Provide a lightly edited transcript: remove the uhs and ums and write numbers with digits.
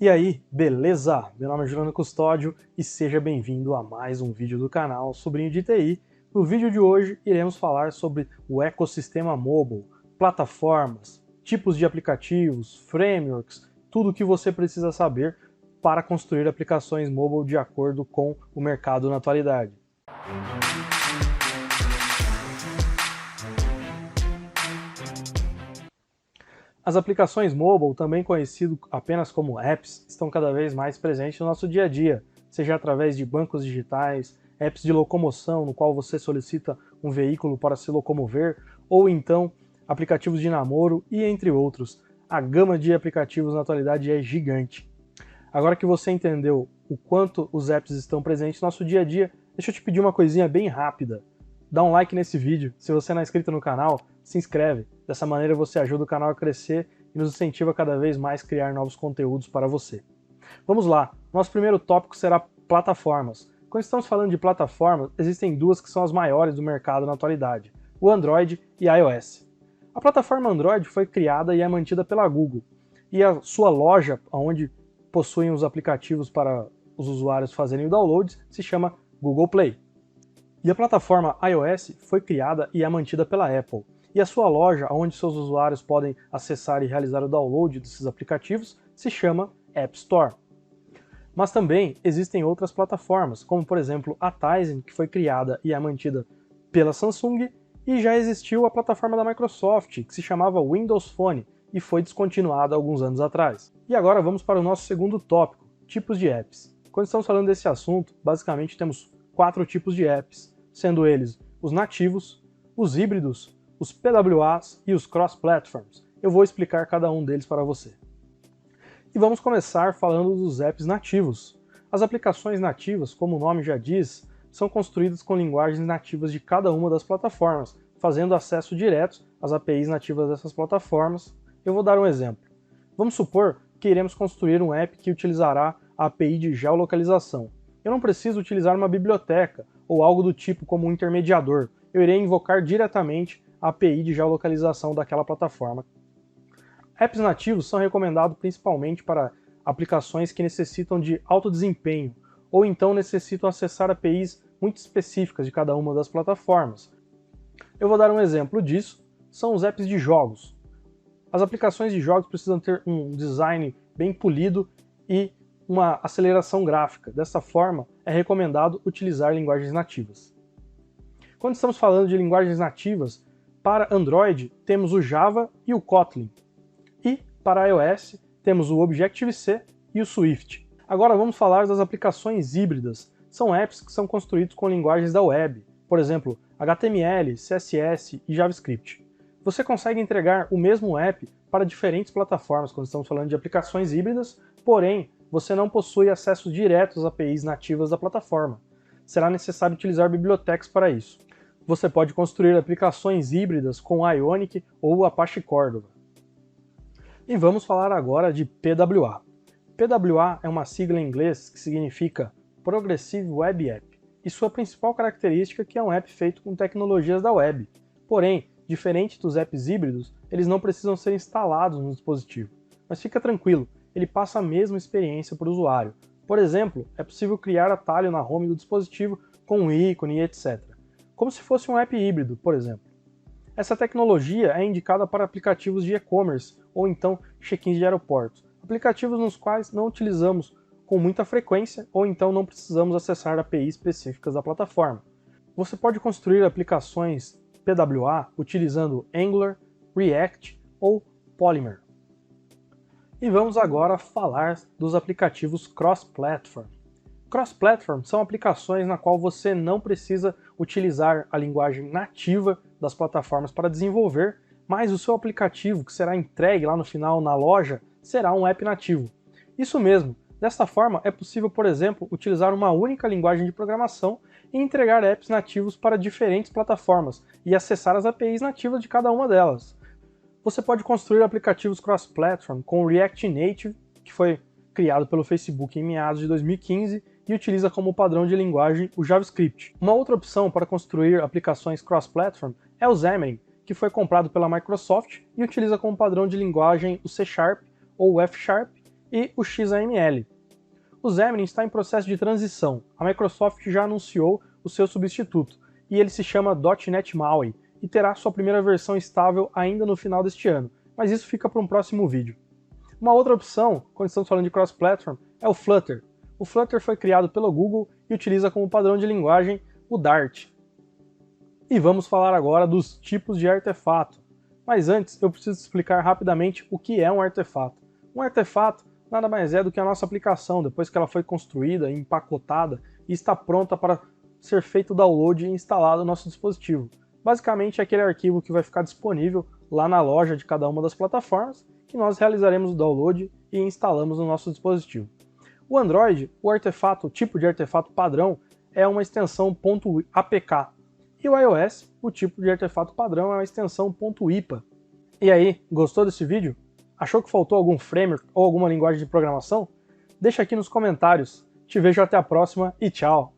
E aí, beleza? Meu nome é Juliano Custódio e seja bem-vindo a mais um vídeo do canal Sobrinho de TI. No vídeo de hoje iremos falar sobre o ecossistema mobile, plataformas, tipos de aplicativos, frameworks, tudo o que você precisa saber para construir aplicações mobile de acordo com o mercado na atualidade. As aplicações mobile, também conhecido apenas como apps, estão cada vez mais presentes no nosso dia a dia, seja através de bancos digitais, apps de locomoção, no qual você solicita um veículo para se locomover, ou então aplicativos de namoro e entre outros. A gama de aplicativos na atualidade é gigante. Agora que você entendeu o quanto os apps estão presentes no nosso dia a dia, deixa eu te pedir uma coisinha bem rápida. Dá um like nesse vídeo, se você não é inscrito no canal, se inscreve. Dessa maneira você ajuda o canal a crescer e nos incentiva cada vez mais a criar novos conteúdos para você. Vamos lá, nosso primeiro tópico será plataformas. Quando estamos falando de plataformas, existem duas que são as maiores do mercado na atualidade, o Android e a iOS. A plataforma Android foi criada e é mantida pela Google, e a sua loja, onde possuem os aplicativos para os usuários fazerem o download, se chama Google Play. E a plataforma iOS foi criada e é mantida pela Apple. E a sua loja, onde seus usuários podem acessar e realizar o download desses aplicativos, se chama App Store. Mas também existem outras plataformas, como por exemplo a Tizen, que foi criada e é mantida pela Samsung, e já existiu a plataforma da Microsoft, que se chamava Windows Phone, e foi descontinuada alguns anos atrás. E agora vamos para o nosso segundo tópico, tipos de apps. Quando estamos falando desse assunto, basicamente temos 4 tipos de apps, sendo eles os nativos, os híbridos, os PWAs e os cross-platforms. Eu vou explicar cada um deles para você. E vamos começar falando dos apps nativos. As aplicações nativas, como o nome já diz, são construídas com linguagens nativas de cada uma das plataformas, fazendo acesso direto às APIs nativas dessas plataformas. Eu vou dar um exemplo. Vamos supor que iremos construir um app que utilizará a API de geolocalização. Eu não preciso utilizar uma biblioteca ou algo do tipo como um intermediador. Eu irei invocar diretamente a API de geolocalização daquela plataforma. Apps nativos são recomendados principalmente para aplicações que necessitam de alto desempenho, ou então necessitam acessar APIs muito específicas de cada uma das plataformas. Eu vou dar um exemplo disso, são os apps de jogos. As aplicações de jogos precisam ter um design bem polido e uma aceleração gráfica. Dessa forma, é recomendado utilizar linguagens nativas. Quando estamos falando de linguagens nativas, para Android temos o Java e o Kotlin, e para iOS temos o Objective-C e o Swift. Agora vamos falar das aplicações híbridas. São apps que são construídos com linguagens da web, por exemplo, HTML, CSS e JavaScript. Você consegue entregar o mesmo app para diferentes plataformas quando estamos falando de aplicações híbridas, porém você não possui acesso direto às APIs nativas da plataforma. Será necessário utilizar bibliotecas para isso. Você pode construir aplicações híbridas com Ionic ou Apache Cordova. E vamos falar agora de PWA. PWA é uma sigla em inglês que significa Progressive Web App, e sua principal característica é que é um app feito com tecnologias da web. Porém, diferente dos apps híbridos, eles não precisam ser instalados no dispositivo. Mas fica tranquilo, ele passa a mesma experiência para o usuário. Por exemplo, é possível criar atalho na home do dispositivo com um ícone e etc. Como se fosse um app híbrido, por exemplo. Essa tecnologia é indicada para aplicativos de e-commerce ou então check-ins de aeroportos, aplicativos nos quais não utilizamos com muita frequência ou então não precisamos acessar APIs específicas da plataforma. Você pode construir aplicações PWA utilizando Angular, React ou Polymer. E vamos agora falar dos aplicativos cross-platform. Cross-platform são aplicações na qual você não precisa utilizar a linguagem nativa das plataformas para desenvolver, mas o seu aplicativo que será entregue lá no final na loja será um app nativo. Isso mesmo, desta forma é possível, por exemplo, utilizar uma única linguagem de programação e entregar apps nativos para diferentes plataformas e acessar as APIs nativas de cada uma delas. Você pode construir aplicativos cross-platform com o React Native, que foi criado pelo Facebook em meados de 2015, e utiliza como padrão de linguagem o JavaScript. Uma outra opção para construir aplicações cross-platform é o Xamarin, que foi comprado pela Microsoft e utiliza como padrão de linguagem o C# ou o F# e o XAML. O Xamarin está em processo de transição. A Microsoft já anunciou o seu substituto, e ele se chama .NET MAUI, e terá sua primeira versão estável ainda no final deste ano, mas isso fica para um próximo vídeo. Uma outra opção, quando estamos falando de cross-platform, é o Flutter. O Flutter foi criado pelo Google e utiliza como padrão de linguagem o Dart. E vamos falar agora dos tipos de artefato. Mas antes, eu preciso explicar rapidamente o que é um artefato. Um artefato nada mais é do que a nossa aplicação, depois que ela foi construída, empacotada e está pronta para ser feito o download e instalado no nosso dispositivo. Basicamente é aquele arquivo que vai ficar disponível lá na loja de cada uma das plataformas, que nós realizaremos o download e instalamos no nosso dispositivo. O Android, o tipo de artefato padrão, é uma extensão .apk. E o iOS, o tipo de artefato padrão é uma extensão .ipa. E aí, gostou desse vídeo? Achou que faltou algum framework ou alguma linguagem de programação? Deixa aqui nos comentários. Te vejo até a próxima e tchau!